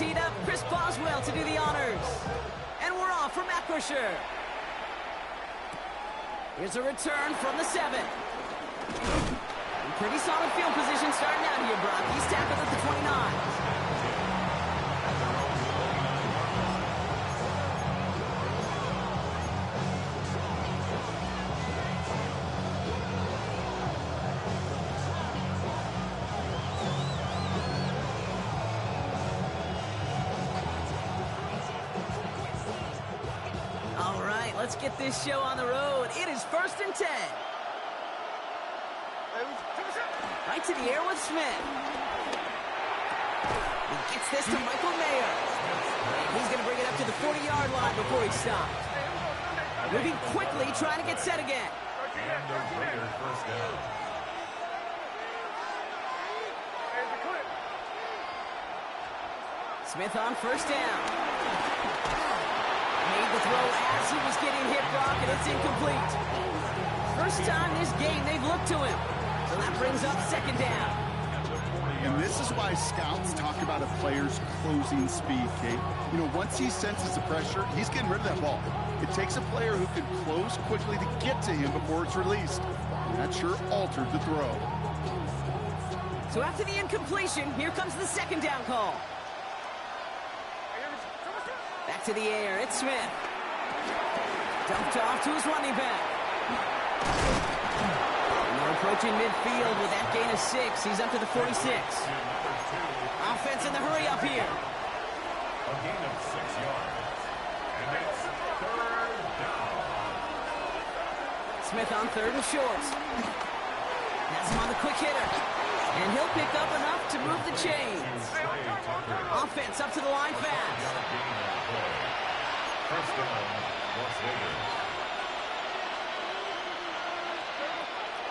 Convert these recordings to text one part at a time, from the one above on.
teed up. Chris Boswell to do the honors. And we're off for Matt Busher. Here's a return from the 7. Pretty solid field position starting out here, Brock. He's tackled at the 29. All right, let's get this show on the road. It is 1st and 10. Right to the air with Smith. He gets this to Michael Mayer. He's going to bring it up to the 40-yard line before he stops. Moving quickly, trying to get set again. Smith on 1st down. Made the throw as he was getting hit, Brock, and it's incomplete. First time this game they've looked to him. So that brings up 2nd down. And this is why scouts talk about a player's closing speed, Kate. You know, once he senses the pressure, he's getting rid of that ball. It takes a player who can close quickly to get to him before it's released. And that sure altered the throw. So after the incompletion, here comes the 2nd down call. Back to the air, it's Smith. Dumped off to his running back. Approaching midfield with that gain of 6. He's up to the 46. Offense in the hurry up here. A gain of 6 yards. And it's 3rd down. Smith on 3rd and short. Has him on the quick hitter. And he'll pick up enough to move the chains. Offense up to the line fast. 1st down, Las Vegas.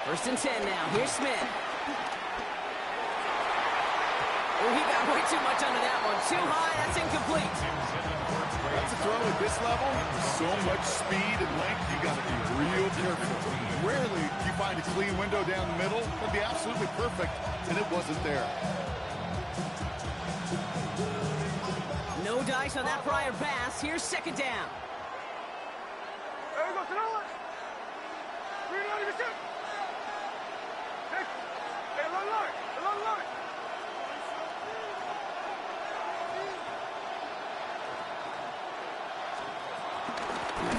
1st and 10 now. Here's Smith. Oh, he got way too much under that one. Too high. That's incomplete. That's a throw at this level. So much speed and length, you got to be real careful. Rarely do you find a clean window down the middle. That'd be absolutely perfect, and it wasn't there. No dice on that prior pass. Here's 2nd down.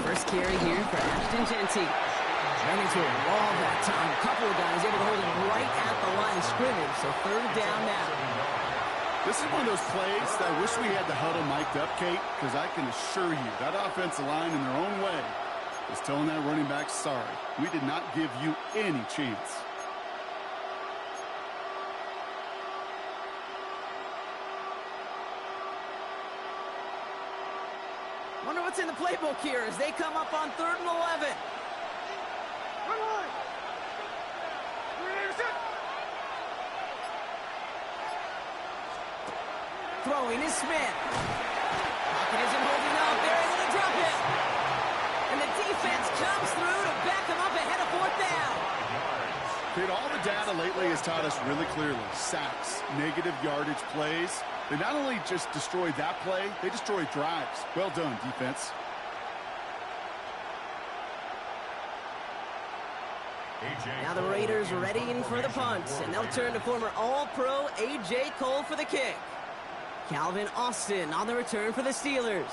First carry here for Ashton Jeanty. Ran into a wall that time. A couple of guys able to hold him right at the line of scrimmage. So 3rd down now. This is one of those plays that I wish we had the huddle mic'd up, Kate, because I can assure you that offensive line in their own way is telling that running back, sorry, we did not give you any chance. Wonder what's in the playbook here as they come up on 3rd and 11. Throwing is Smith. Pocket isn't holding up. They're able to drop it. And the defense comes through to back them up ahead of 4th down. Kate, all the data lately has taught us really clearly. Sacks, negative yardage plays. They not only just destroyed that play, they destroyed drives. Well done, defense. Now the Raiders ready in for the punt, and they'll turn to former All-Pro A.J. Cole for the kick. Calvin Austin on the return for the Steelers.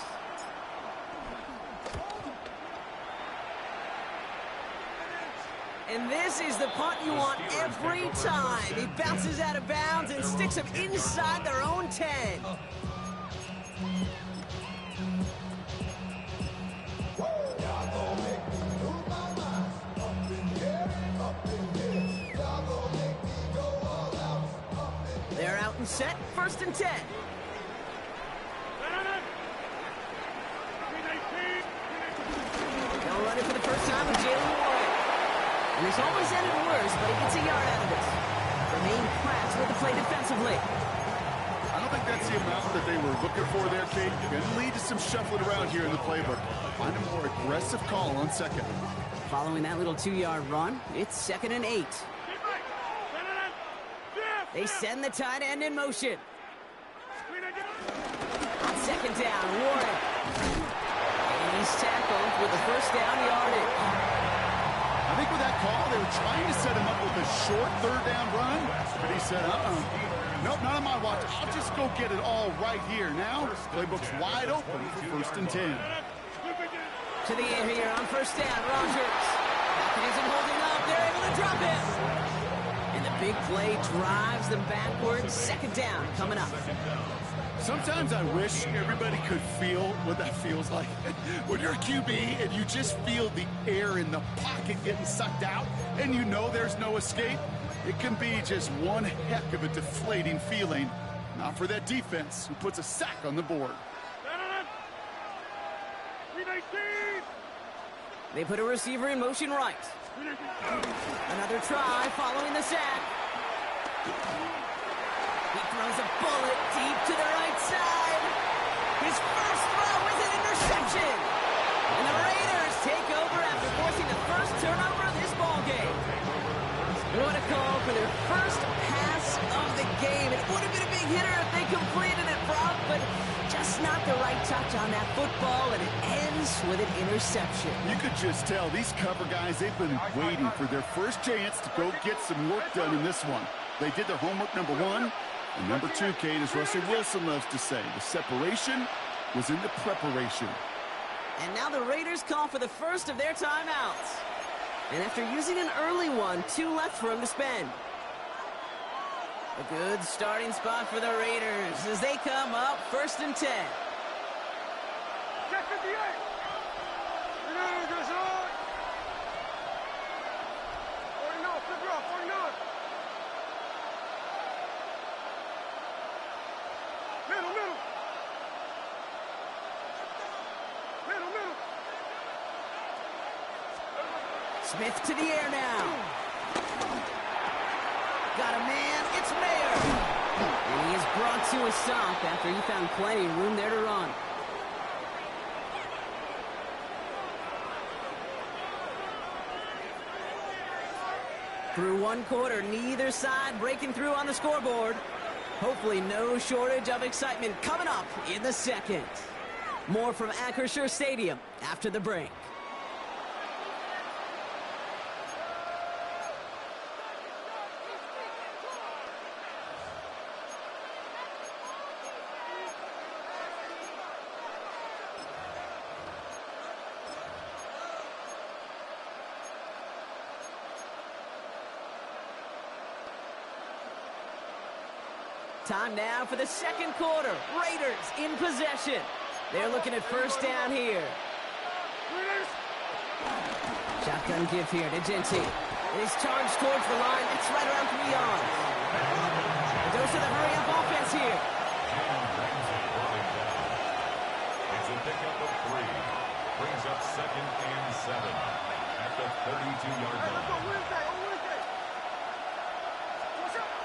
And this is the punt you want every time. He bounces out of bounds and sticks them inside their own 10. They're out and set, 1st and 10. They'll run it for the first time with Jalen Warren. And it's always ended worse, but he gets a yard out of it. Remain Pratt with the play defensively. I don't think that's the amount that they were looking for there, Kate. Going to lead to some shuffling around here in the playbook. Find a more aggressive call on 2nd. Following that little 2-yard run, it's 2nd and 8. They send the tight end in motion. On second down, Warren. And he's tackled with the first down yardage. I think with that call, they were trying to set him up with a short third down run, but he said, nope, not on my watch. I'll just go get it all right here. Now, playbook's wide open for 1st and 10. To the air here on first down, Rodgers. Isn't holding up. They're able to drop it. And the big play drives them backwards. Second down coming up. Sometimes I wish everybody could feel what that feels like. When you're a QB and you just feel the air in the pocket getting sucked out and you know there's no escape, it can be just one heck of a deflating feeling. Not for that defense who puts a sack on the board. They put a receiver in motion right. Another try following the sack. He throws a bullet deep to the right side. His first throw is an interception. And the Raiders take over after forcing the first turnover of this ballgame. What a call for their first pass of the game. It would have been a big hitter if they completed it, Brock, but just not the right touch on that football, and it ends with an interception. You could just tell these cover guys, they've been waiting for their first chance to go get some work done in this one. They did their homework, number one. And number two, Kate, as Russell Wilson loves to say, the separation was in the preparation. And now the Raiders call for the first of their timeouts. And after using an early one, 2 left for him to spend. A good starting spot for the Raiders as they come up 1st and 10. Smith to the air now. Got a man, it's Mayer. And he is brought to a stop after he found plenty of room there to run. Through one quarter, neither side breaking through on the scoreboard. Hopefully no shortage of excitement coming up in the second. More from Acrisure Stadium after the break. Time now for the second quarter. Raiders in possession. They're looking at first down here. Shotgun give here to Genty. It is charged towards the line. It's right around 3 yards. A dose of the hurry-up offense here. It's a pickup of 3. Brings up 2nd and 7 at the 32-yard line.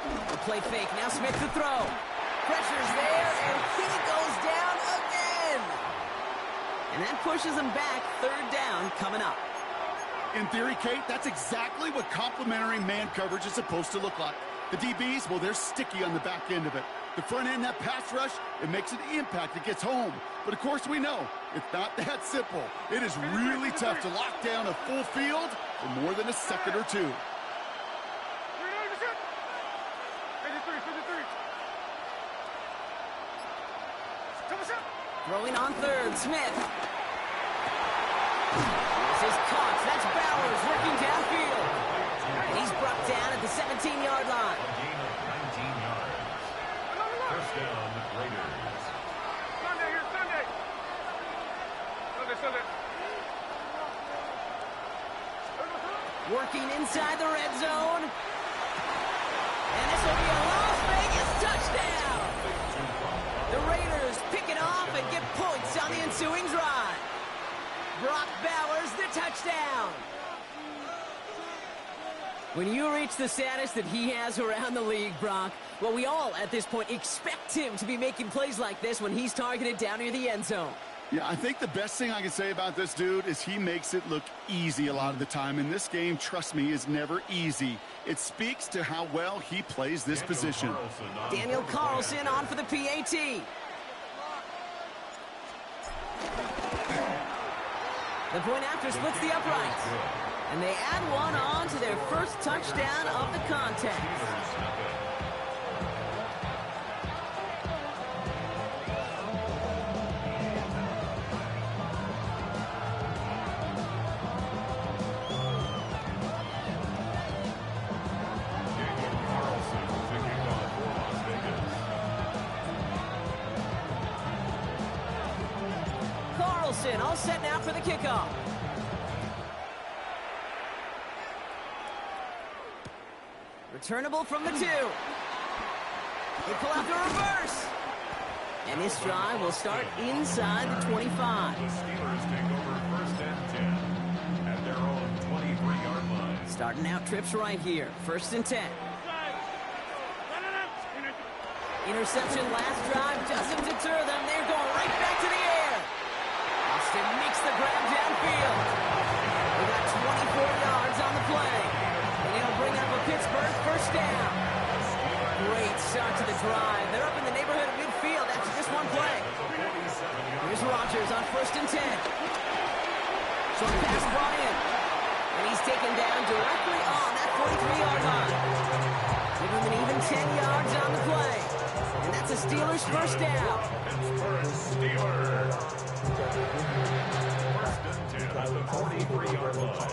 The play fake. Now Smith to throw. Pressure's there, and he goes down again. And that pushes him back. 3rd down coming up. In theory, Kate, that's exactly what complementary man coverage is supposed to look like. The DBs, well, they're sticky on the back end of it. The front end, that pass rush, it makes an impact. It gets home. But, of course, we know it's not that simple. It is really tough to lock down a full field for more than a second or two. Throwing on 3rd, Smith. This is caught. That's Bowers working downfield. And he's brought down at the 17-yard line. A gain of 19 yards. First down, Raiders. Sunday. Working inside the red zone. And this will be a Las Vegas touchdown. The Raiders pick it off and get points on the ensuing drive. Brock Bowers, the touchdown. When you reach the status that he has around the league, Brock, well, we all at this point expect him to be making plays like this when he's targeted down near the end zone. Yeah, I think the best thing I can say about this dude is he makes it look easy a lot of the time. And this game, trust me, is never easy. It speaks to how well he plays this position. Daniel Carlson on for the PAT. The point after splits the uprights. And they add one on to their first touchdown of the contest. Carlson all set now for the kickoff. Returnable from the 2. They pull out the reverse. And this drive will start inside the 25. The Steelers take over first and 10 at their own 23-yard line. Starting out trips right here. First and 10. Interception last drive doesn't deter them. They're going right back to the air. Austin makes the grab downfield. They got 24 yards on the play. And they'll bring up a Pittsburgh first down. Great start to the drive. They're up in the neighborhood of midfield after just one play. Here's Rodgers on first and 10. Short pass brought in. And he's taken down directly on that 43-yard line. Give him an even 10 yards on the play. And that's a Steelers first down. Pittsburgh Steelers. First and 10 at the 43-yard line.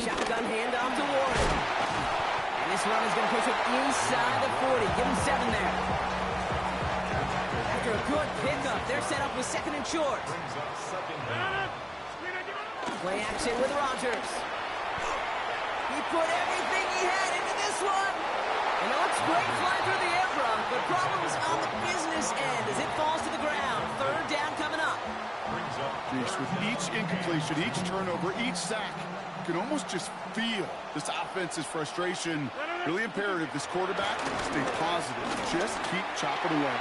Shotgun handoff to Warren. And this run is going to push him inside the 40. Give him 7 there. After a good pickup, they're set up with second and short. Brings up second down. Play action with Rodgers. He put everything he had into this one. And it looks great flying through the air, but problems on the business end as it falls to the ground. Third down coming up. Brings up Jeez, with each incompletion, each turnover, each sack, you can almost just feel this offense's frustration. Really imperative this quarterback stay positive. Just keep chopping away.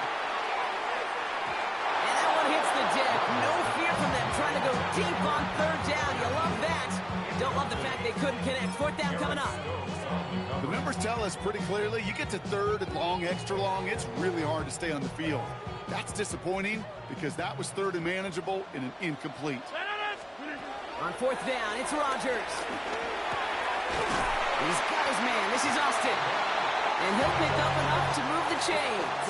And that one hits the deck. No fear from them trying to go deep on third down. You love that. Don't love the fact they couldn't connect. Fourth down coming up. The numbers tell us pretty clearly, you get to third and long, extra long, it's really hard to stay on the field. That's disappointing because that was third and manageable and an incomplete. On fourth down, it's Rodgers. He's got his man. This is Austin. And he'll pick up enough to move the chains.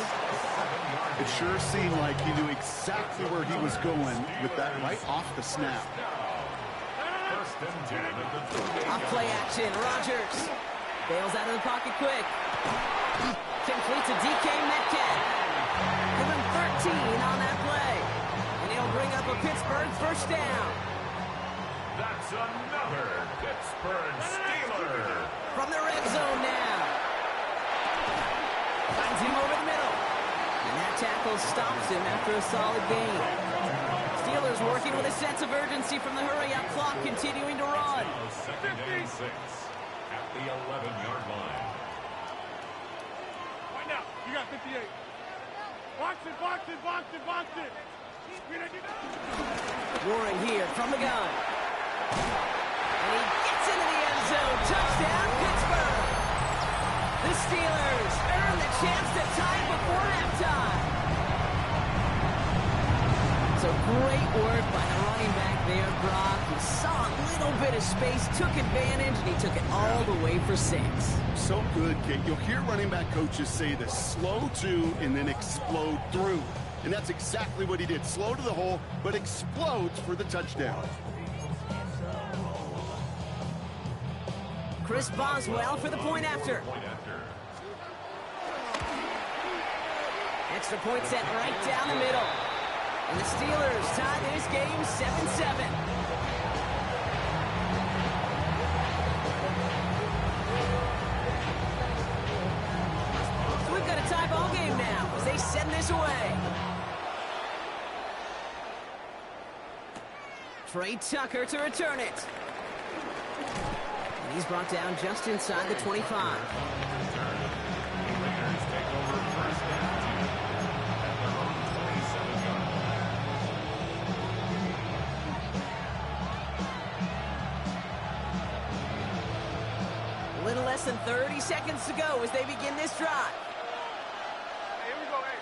It sure seemed like he knew exactly where he was going with that right off the snap. first and 10 at the 38. Off play action, Rodgers. Bails out of the pocket quick. Complete to DK Metcalf. Give him 13 on that play. And he'll bring up a Pittsburgh first down. That's another Pittsburgh Steeler. From the red zone now. Finds him over the middle. And that tackle stops him after a solid gain. Steelers working with a sense of urgency from the hurry-up clock, continuing to run. Second and 6 at the 11-yard line. Right now, you got 58. Box it, box it, box it, box it. Warren here from the gun. And he gets into the end zone. Touchdown, Pittsburgh. The Steelers earn the chance to tie before halftime. So great work by the running back there, Brock. He saw a little bit of space, took advantage, and he took it all the way for 6. So good, Kate. You'll hear running back coaches say this: slow to and then explode through. And that's exactly what he did. Slow to the hole, but explodes for the touchdown. Chris Boswell for the point after. Extra point set right down the middle. And the Steelers tie this game 7-7. So we've got a tie ball game now as they send this away. Trey Tucker to return it. And he's brought down just inside the 25. Raiders take over first and 10 at their own 27. 30 seconds to go as they begin this drive. Hey, here we go, hey.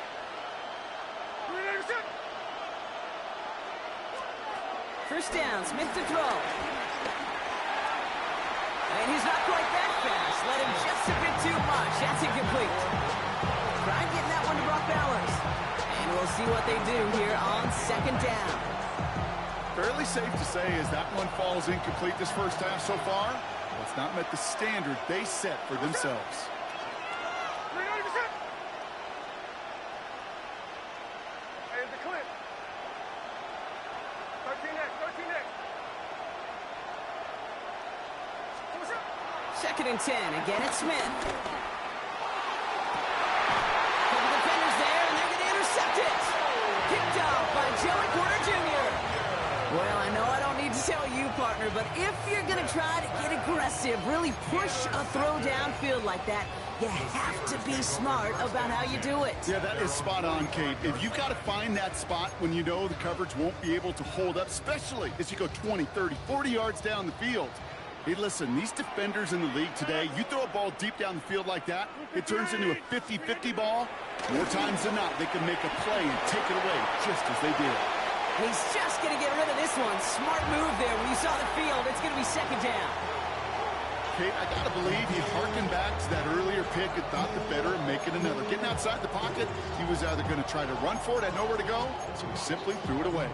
3 set. First down, Smith to throw. And he's not quite that fast. Let him just a bit too much. That's incomplete. Try getting that one to Brock Bowers. And we'll see what they do here on second down. Fairly safe to say as that one falls incomplete this first half so far. Well, it's not met the standard they set for themselves. 3 set. Hey, it's the clip. 13X, 13X. What's up? Second and 10. Again, it's Smith. Couple defenders there, and they're going to intercept it. Picked off by Joey Porter Jr. Well, I know I don't need to tell you, partner, but if you're going to try to get aggressive, really push a throw downfield like that, you have to be smart about how you do it. Yeah, that is spot on, Kate. If you got to find that spot when you know the coverage won't be able to hold up, especially as you go 20, 30, 40 yards down the field. Hey, listen, these defenders in the league today, you throw a ball deep down the field like that, it turns into a 50-50 ball. More times than not, they can make a play and take it away just as they did. He's just going to get rid of this one. Smart move there. When you saw the field, it's going to be second down. Kate, I got to believe he harkened back to that earlier pick and thought the better of making another. Getting outside the pocket, he was either going to try to run for it, had nowhere to go, so he simply threw it away.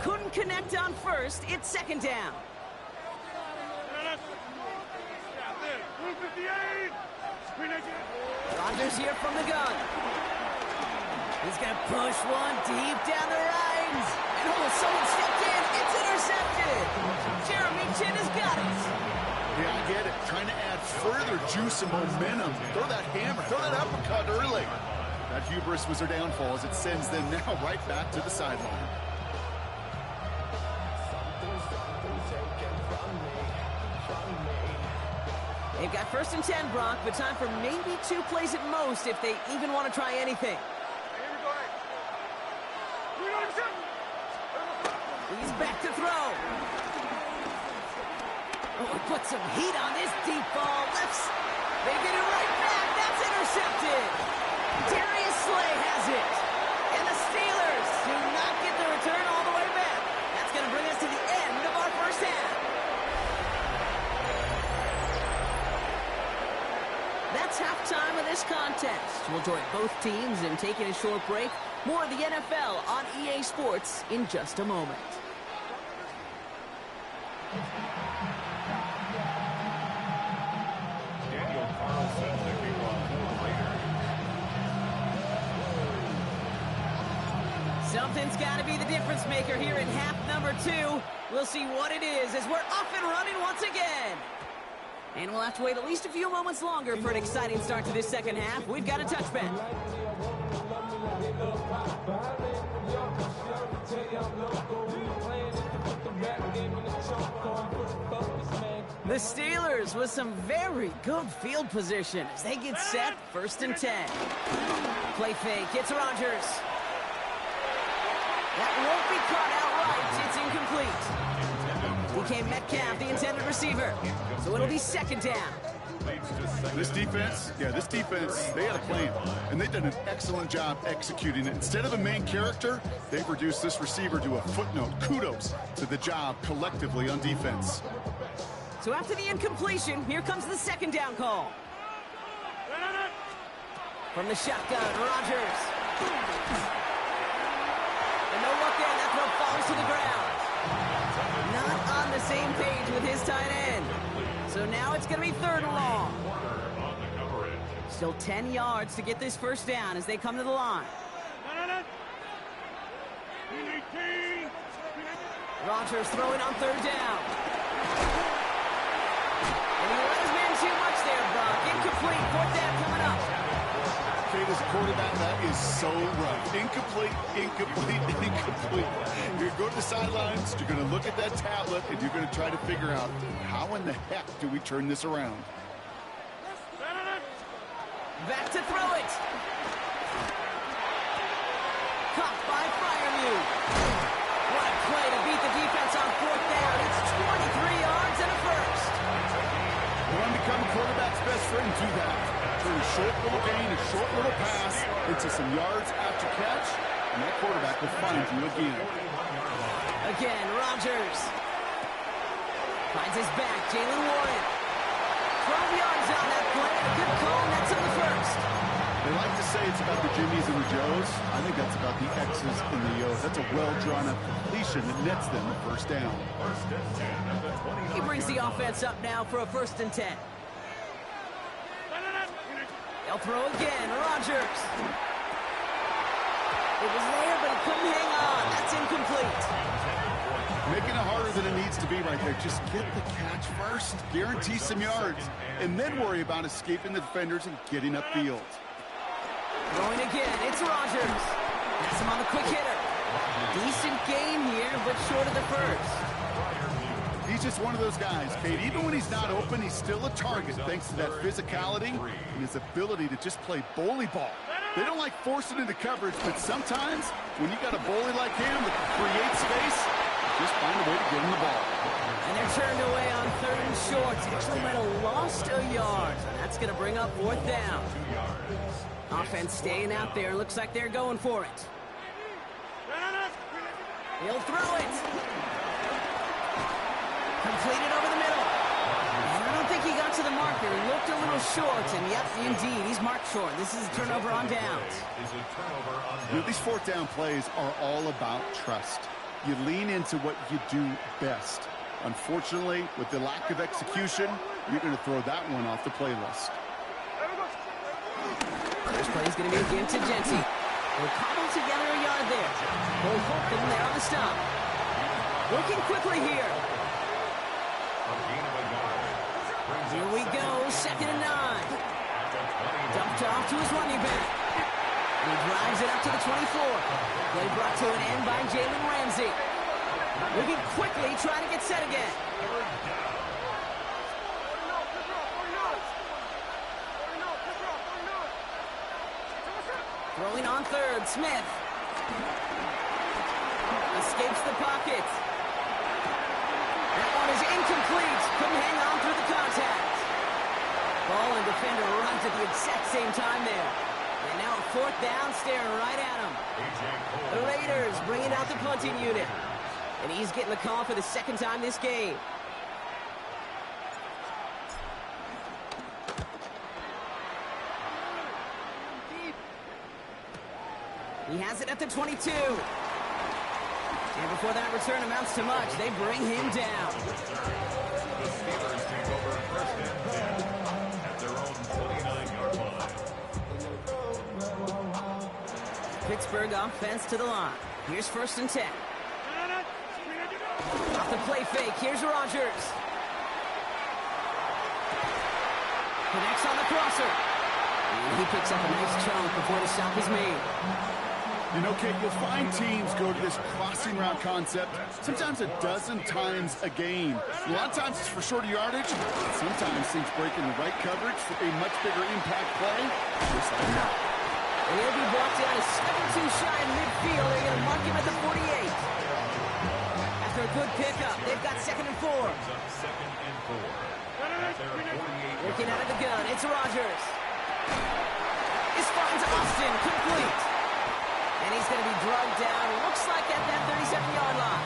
Couldn't connect on first. It's second down. Blue 58. Rodgers here from the gun. He's going to push one deep down the right. And someone stepped in. It's intercepted. Jeremy Chin has got it. Yeah, I get it. Trying to add further juice and momentum. Throw that hammer. Throw that uppercut early. That hubris was their downfall as it sends them now right back to the sideline. They've got first and 10, Brock, but time for maybe 2 plays at most if they even want to try anything. He's back to throw. Oh, put some heat on this deep ball. They get it right back. That's intercepted. Darius Slay has it. And the Steelers do not get the return all the way back. That's going to bring us to the end of our first half. That's halftime of this contest. We'll join both teams in taking a short break. More of the NFL on EA Sports in just a moment. Daniel Carlson picking up for Raiders. Something's got to be the difference maker here in half number 2. We'll see what it is as we're off and running once again. And we'll have to wait at least a few moments longer for an exciting start to this second half. We've got a touchback. The Steelers with some very good field position as they get set, first and 10. Play fake, it's Rodgers. That won't be caught outright, it's incomplete. DK Metcalf, the intended receiver. So it'll be second down. This defense, they had a plan, and they've done an excellent job executing it. Instead of a main character, they've reduced this receiver to a footnote. Kudos to the job collectively on defense. So after the incompletion, here comes the second down call. From the shotgun, Rodgers. And no look there, that throw falls to the ground. Not on the same page with his tight end. So now it's going to be third and long. Still 10 yards to get this first down as they come to the line. Rodgers throwing on third down. And he let his man too much there, Brock. Incomplete, fourth down coming up. Kate, as a quarterback, that is so rough. Incomplete, incomplete, incomplete. You're going to go to the sidelines, you're going to look at that tablet, and you're going to try to figure out how in the heck do we turn this around. Back to throw it. Caught by Freiermuth. What a play to beat the defense on fourth down. It's 23 yards and a first. Run become a quarterback's best friend. Do that. Turn a short little gain, a short little pass into some yards after catch, and that quarterback will find you again. Again, Rodgers. Finds his back, Jaylen Warren. 12 yards on that play. A good call, and that's on the first. They like to say it's about the Jimmies and the Joes. I think that's about the X's and the O's. That's a well-drawn-up completion that nets them the first down. He brings the offense up now for a 1st and 10. They'll throw again, Rodgers. It was there, but he couldn't hang on. That's incomplete. Making it harder than it needs to be right there. Just get the catch first. Guarantee some yards. And then worry about escaping the defenders and getting upfield. Throwing again, it's Rodgers. Has him on the quick hitter. Decent game here, but short of the first. He's just one of those guys, Kate. Even when he's not open, he's still a target thanks to that physicality and his ability to just play bully ball. They don't like forcing into coverage, but sometimes when you got a bully like him that can create space, just find a way to get him the ball. And they're turned away on 3rd and short. Actually might have lost a yard. And that's going to bring up 4th down. Offense staying out there. Looks like they're going for it. He'll throw it. Completed over the middle. And I don't think he got to the marker. He looked a little short. And yep, indeed, he's marked short. This is a turnover on downs. You know, these 4th down plays are all about trust. You lean into what you do best. Unfortunately, with the lack of execution, you're going to throw that one off the playlist. First play is going to be again to Genty. They'll cobble together a yard there. They'll hook them there on the stop. Working quickly here. Here we go, 2nd and 9. Dumped off to his running back. And he drives it up to the 24. Play brought to an end by Jalen Ramsey. Moving quickly, trying to get set again. Throwing on 3rd, Smith. Escapes the pocket. That one is incomplete. Couldn't hang on through the contact. Ball and defender runs at the exact same time there. And now a 4th down, staring right at him. The Raiders bringing out the punting unit. And he's getting the call for the 2nd time this game. He has it at the 22. And before that return amounts to much, they bring him down. The Steelers take over 1st and 10 at their own 29-yard line. Pittsburgh offense to the line. Here's 1st and 10. Off the play fake, here's Rodgers. Connects on the crosser. And he picks up a nice chunk before the stop is made. You know, Kate, you'll find teams go to this crossing route concept sometimes a dozen times a game. A lot of times it's for shorter yardage. Sometimes teams break in the right coverage for a much bigger impact play, just like that. And he'll be brought down a step or two shy in midfield. They're going to mark him at the 48. After a good pickup, they've got 2nd and 4. 2nd and 4 at their 48. Working out of the gun, it's Rodgers. This finds Austin, complete. And he's going to be drugged down, looks like at that 37-yard line.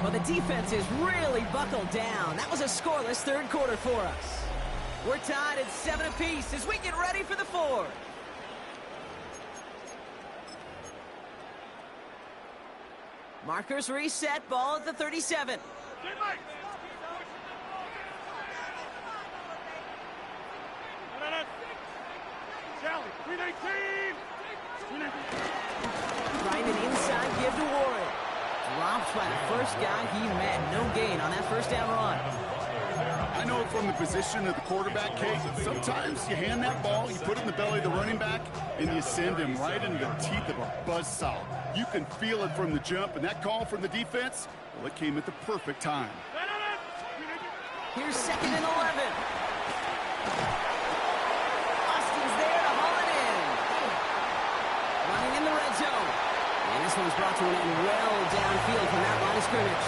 Well, the defense is really buckled down. That was a scoreless 3rd quarter for us. We're tied at 7 apiece as we get ready for the 4th. Markers reset, ball at the 37. Trying an inside give to Warren. Dropped by the first guy he met. No gain on that 1st down run. I know from the position of the quarterback, Kate, sometimes you hand that ball, you put it in the belly of the running back, and you send him right into the teeth of a buzzsaw. You can feel it from the jump, and that call from the defense, well, it came at the perfect time. Here's 2nd and 11. Austin's there to haul it in. Running in the red zone. And And this one's brought to an end well downfield from that line of scrimmage.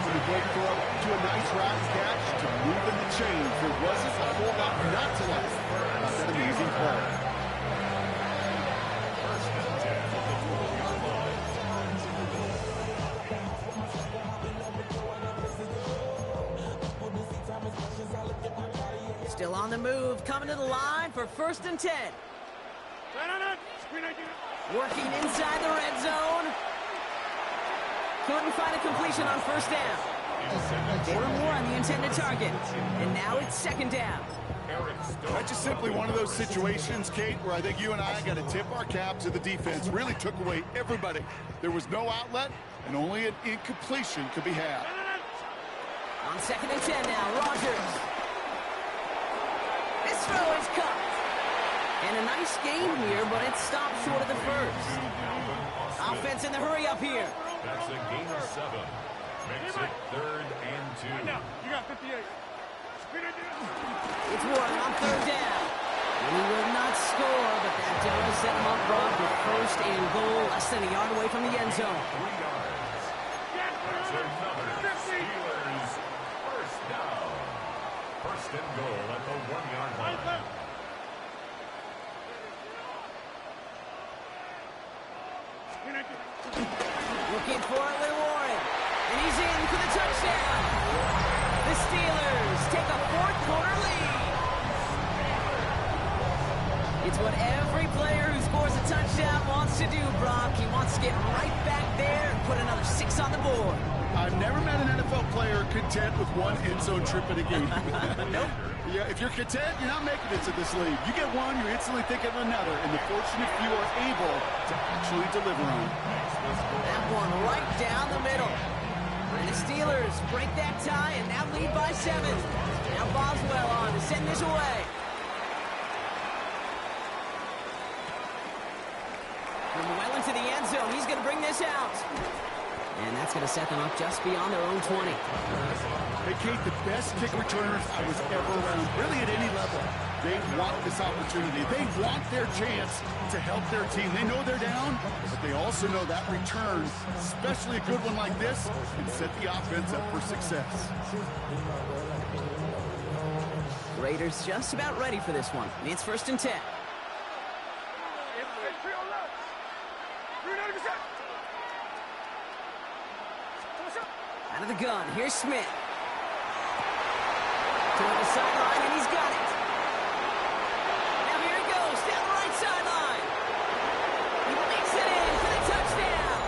From a great throw to a nice route and catch to moving the chains. There wasn't a whole lot not to like about that amazing play. Still on the move, coming to the line for 1st and 10. Working inside the red zone. Couldn't find a completion on 1st down. They were more on the intended target. And now it's 2nd down. That's just simply one of those situations, Kate, where I think you and I got to tip our cap to the defense. Really took away everybody. There was no outlet, and only an incompletion could be had. On 2nd and 10 now, Rodgers. This throw is cut. And a nice game here, but it stopped short of the first. Offense in the hurry up here. That's a gain of 7. Makes it 3rd and 2. You got 58. It's Warren on 3rd down. And he will not score, but that does set him up wrong with 1st and goal, less than a yard away from the end zone. 3 yards. That's another Steelers 1st down. 1st and goal at the 1-yard line. Looking for it with Warren. And he's in for the touchdown. The Steelers take a 4th-quarter lead. It's what every player who scores a touchdown wants to do, Brock. He wants to get right back there and put another 6 on the board. I've never met an NFL player content with one end zone trip in a game. Nope. Yeah, if you're content, you're not making it to this league. You get one, you're instantly thinking of another, and the fortunate few are able to actually deliver on. That one right down the middle. And the Steelers break that tie and now lead by 7. Now Boswell on to send this away. From well into the end zone, he's going to bring this out. And that's going to set them up just beyond their own 20. Hey, Kate, the best kick returners I was ever around, really at any level. They want this opportunity. They want their chance to help their team. They know they're down, but they also know that return, especially a good one like this, can set the offense up for success. Raiders just about ready for this one. It's 1st and 10. Out of the gun, here's Smith. Toward the sideline, and he's got it. Now here he goes, down the right sideline. He makes it in for the touchdown.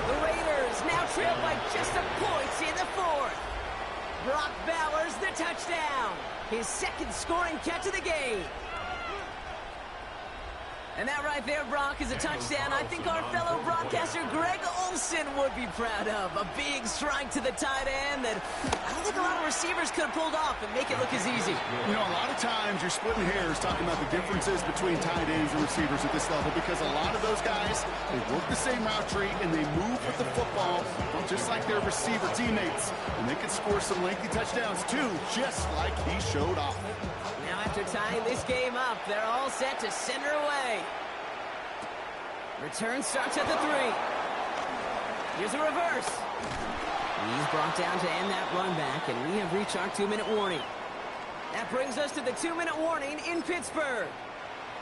The Raiders now trail by just a point in the 4th. Brock Bowers, the touchdown. His 2nd scoring catch of the game. And that right there, Brock, is a touchdown I think our fellow broadcaster Greg Olsen would be proud of. A big strike to the tight end that I don't think a lot of receivers could have pulled off and make it look as easy. You know, a lot of times you're splitting hairs talking about the differences between tight ends and receivers at this level because a lot of those guys, they work the same route tree and they move with the football just like their receiver teammates. And they can score some lengthy touchdowns too, just like he showed off. Now after tying this game up, they're all set to send her away. Return starts at the 3. Here's a reverse. He's brought down to end that run back, and we have reached our 2-minute warning. That brings us to the 2-minute warning in Pittsburgh.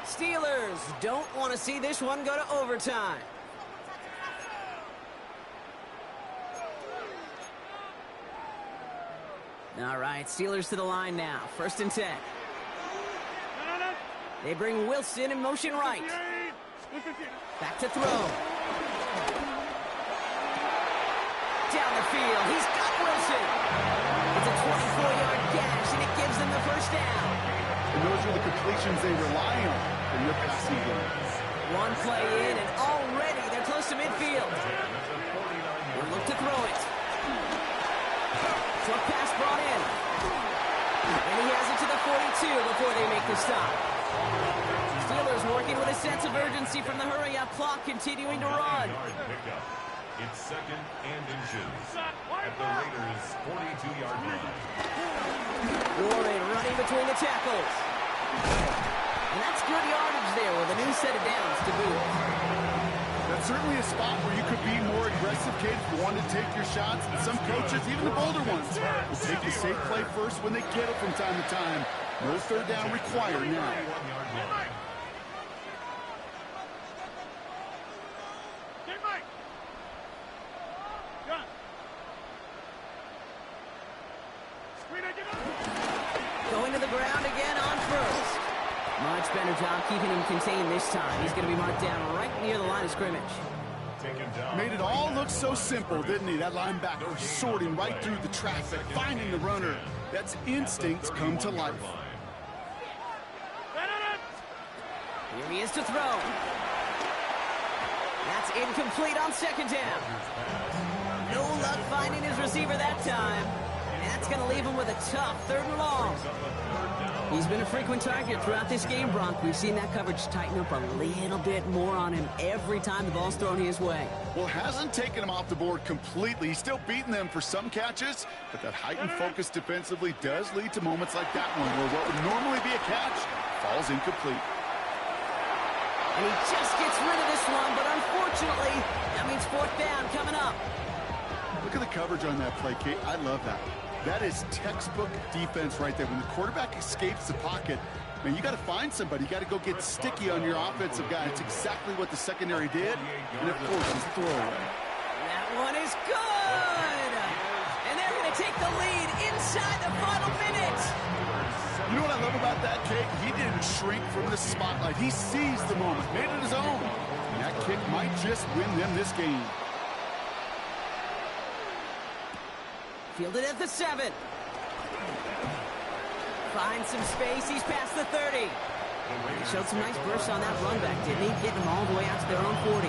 Steelers don't want to see this one go to overtime. All right, Steelers to the line now. 1st and 10. They bring Wilson in motion right. Back to throw. Down the field. He's got Wilson. It's a 24-yard gash, and it gives them the 1st down. And those are the completions they rely on in their passing game. One play in, and already they're close to midfield. We'll look to throw it. Short pass brought in. And he has it to the 42 before they make the stop. Steelers working with a sense of urgency from the hurry-up clock, continuing to run. It's 2nd and inches at the Raiders' 42-yard line. Warren running between the tackles. And that's good yardage there with a new set of downs to boot. it's certainly a spot where you could be more aggressive, Kate, if you want to take your shots. And some coaches, even the bolder ones, will take the safe play first when they get it from time to time. No third down required now. Going to the ground again on first. Much better job keeping him contained this time. He's going to be marked down right near the line of scrimmage. Made it all look so simple, didn't he? That linebacker sorting right through the traffic, finding the runner. That's instincts come to life. Here he is to throw. That's incomplete on second down. No luck finding his receiver that time. And that's going to leave him with a tough 3rd and long. He's been a frequent target throughout this game, Bronk. We've seen that coverage tighten up a little bit more on him every time the ball's thrown his way. Well, hasn't taken him off the board completely. He's still beating them for some catches, but that heightened focus defensively does lead to moments like that one where what would normally be a catch falls incomplete. And he just gets rid of this one, but unfortunately, that means 4th down coming up. Look at the coverage on that play, Kate. I love that. That is textbook defense right there. When the quarterback escapes the pocket, man, you got to find somebody. You got to go get sticky on your offensive guy. It's exactly what the secondary did, and of course, his throwaway. That one is good! And they're going to take the lead inside the final minute. You know what I love about that, Kate? He didn't shrink from the spotlight. He seized the moment, made it his own. And that kick might just win them this game. Fielded at the 7. Finds some space. He's past the 30. He showed some nice bursts on that run back, didn't he? Getting them all the way out to their own 40.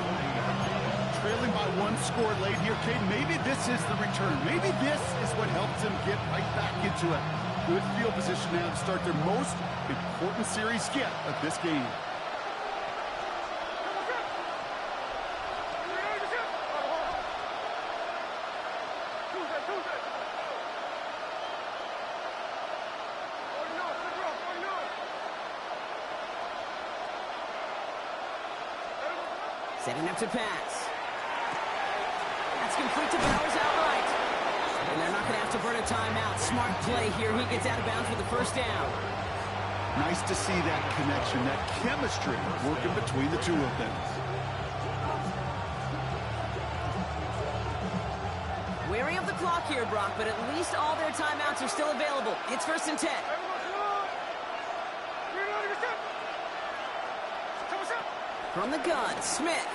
Trailing by 1 score late here, Kate. Maybe this is the return. Maybe this is what helps them get right back into it. Good field position now to start their most important series yet of this game. Setting up to pass. That's complete to Bowers outright. And they're not going to have to burn a timeout. Smart play here. He gets out of bounds with the 1st down. Nice to see that connection, that chemistry working between the two of them. Wary of the clock here, Brock, but at least all their timeouts are still available. It's 1st and 10. From the gun, Smith.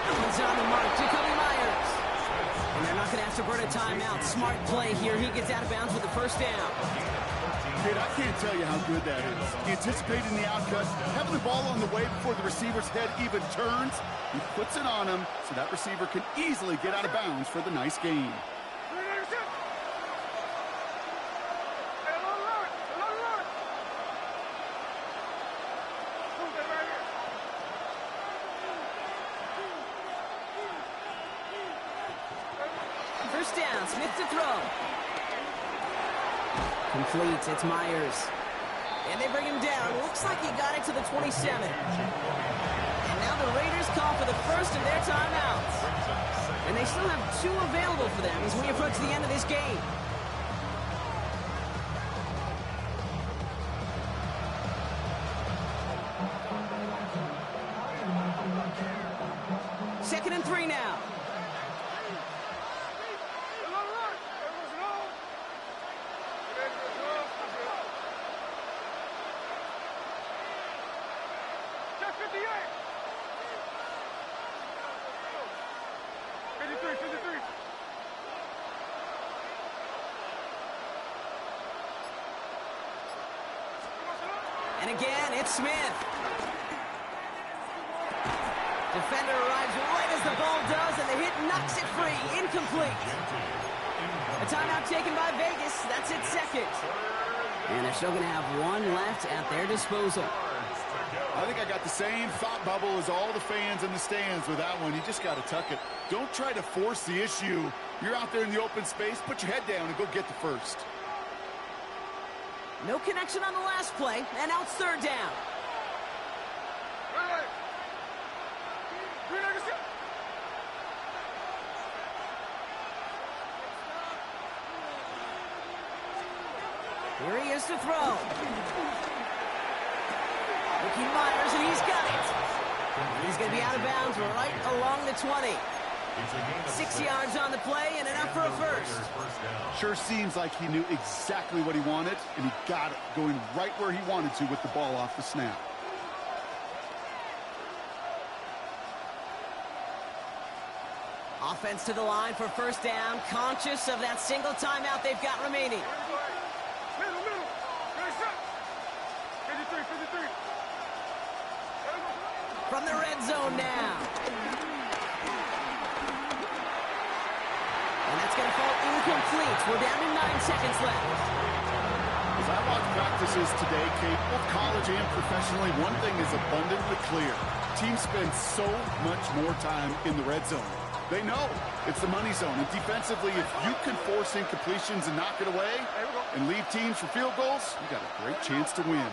That one's on the mark, Jacoby Myers. And they're not going to have to burn a timeout. Smart play here. He gets out of bounds with the 1st down. Kid, I can't tell you how good that is. Anticipating the outcut, having the ball on the way before the receiver's head even turns. He puts it on him so that receiver can easily get out of bounds for the nice gain. First down, Smith to throw. Complete, it's Myers. And they bring him down. Looks like he got it to the 27. And now the Raiders call for the first of their timeouts. And they still have 2 available for them as we approach the end of this game. Second and 3 now. And again, it's Smith. Defender arrives right as the ball does, and the hit knocks it free. Incomplete. A timeout taken by Vegas. That's its 2nd. And they're still going to have 1 left at their disposal. I think I got the same thought bubble as all the fans in the stands with that one. You just got to tuck it. Don't try to force the issue. You're out there in the open space. Put your head down and go get the first. No connection on the last play, and now it's 3rd down. Here he is to throw. Ricky Myers, and he's got it. He's going to be out of bounds right along the 20. 6 yards on the play and enough for a first. Sure seems like he knew exactly what he wanted, and he got it, going right where he wanted to with the ball off the snap. Offense to the line for first down, conscious of that single timeout they've got remaining. Middle. Ready, set. 53. From the red zone now. And that's going to fall incomplete. We're down to 9 seconds left. As I watch practices today, Kate, both college and professionally, one thing is abundantly clear. Teams spend so much more time in the red zone. They know it's the money zone. And defensively, if you can force incompletions and knock it away and leave teams for field goals, you got a great chance to win.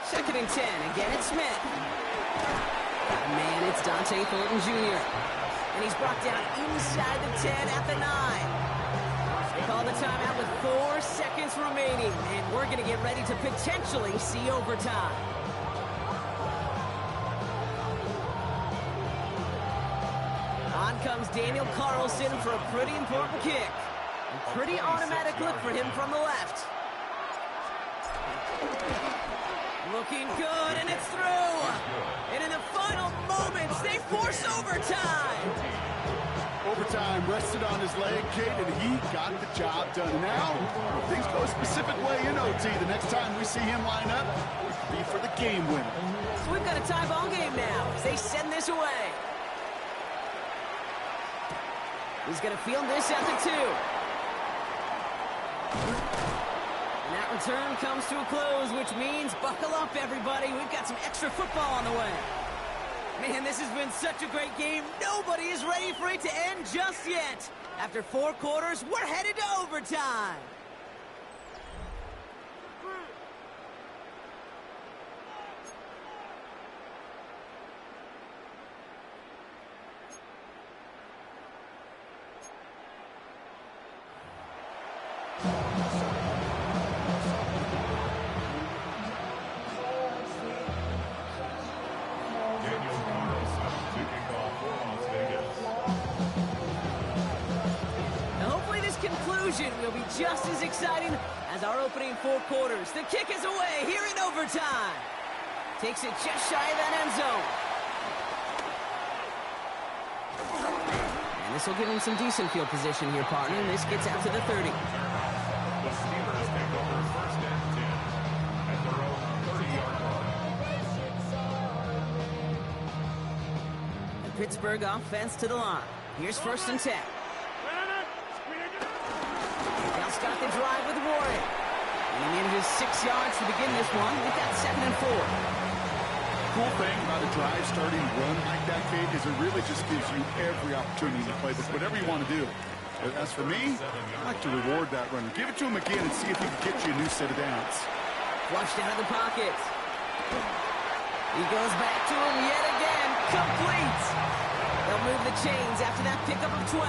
Second and 10. Again, it's Smith. Man, it's Dante Thornton Jr. And he's brought down inside the 10 at the 9. They call the timeout with 4 seconds remaining, and we're going to get ready to potentially see overtime. On comes Daniel Carlson for a pretty important kick. A pretty automatic look for him from the left. Looking good, and it's through. And in the final moments, they force overtime. Overtime rested on his leg, Kate, and he got the job done. Now, if things go a specific way in OT, the next time we see him line up, it could be for the game winner. So we've got a tie ball game now as they send this away. He's going to field this at the 2. And that return comes to a close, which means buckle up, everybody. We've got some extra football on the way. Man, this has been such a great game. Nobody is ready for it to end just yet. After 4 quarters, we're headed to overtime. Will be just as exciting as our opening 4 quarters. The kick is away here in overtime. Takes it just shy of that end zone. And this will give him some decent field position here, partner. And this gets out to the 30. The Steelers take over first and 10 at their own 30-yard line. The Pittsburgh offense to the line. Here's first and 10. Got the drive with Warren. And he manages 6 yards to begin this one. We've got 2nd and 4. Cool thing about a drive starting run like that, Kate, is it really just gives you every opportunity to play this, whatever you want to do. As for me, I like to reward that runner. Give it to him again and see if he can get you a new set of downs. Flushed out of the pocket. He goes back to him yet again. Complete. They'll move the chains after that pickup of 12.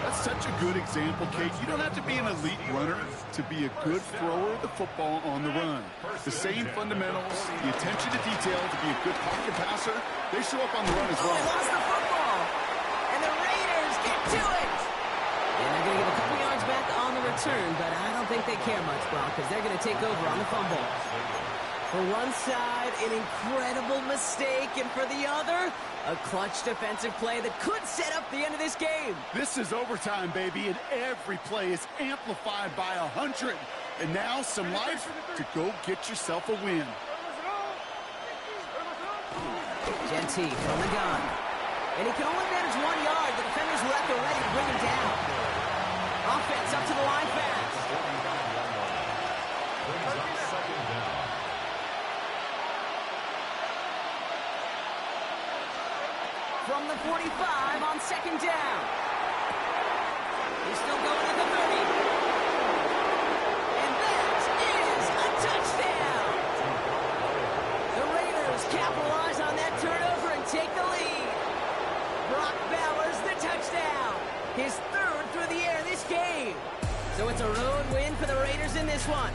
That's such a good example, Kate. You don't have to be an elite runner to be a good thrower of the football on the run. The same fundamentals, the attention to detail to be a good pocket passer, they show up on the run as well. They lost the football. And the Raiders get to it. And they're going to get a couple yards back on the return, but I don't think they care much, Brock, because they're going to take over on the fumble. For one side, an incredible mistake, and for the other, a clutch defensive play that could set up the end of this game. This is overtime, baby, and every play is amplified by 100. And now some life to go get yourself a win. Genty from the gun. And he can only manage 1 yard. The defenders left are ready to bring him down. Offense up to the line fast. From the 45 on 2nd down. He's still going at the 30. And that is a touchdown. The Raiders cap his third through the air this game. So it's a road win for the Raiders in this one.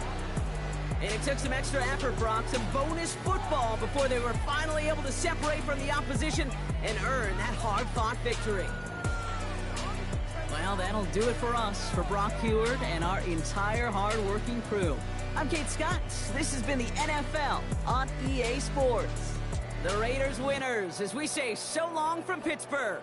And it took some extra effort, Brock, some bonus football before they were finally able to separate from the opposition and earn that hard-fought victory. Well, that'll do it for us, for Brock Huard and our entire hard-working crew. I'm Kate Scott. This has been the NFL on EA Sports. The Raiders winners, as we say so long from Pittsburgh.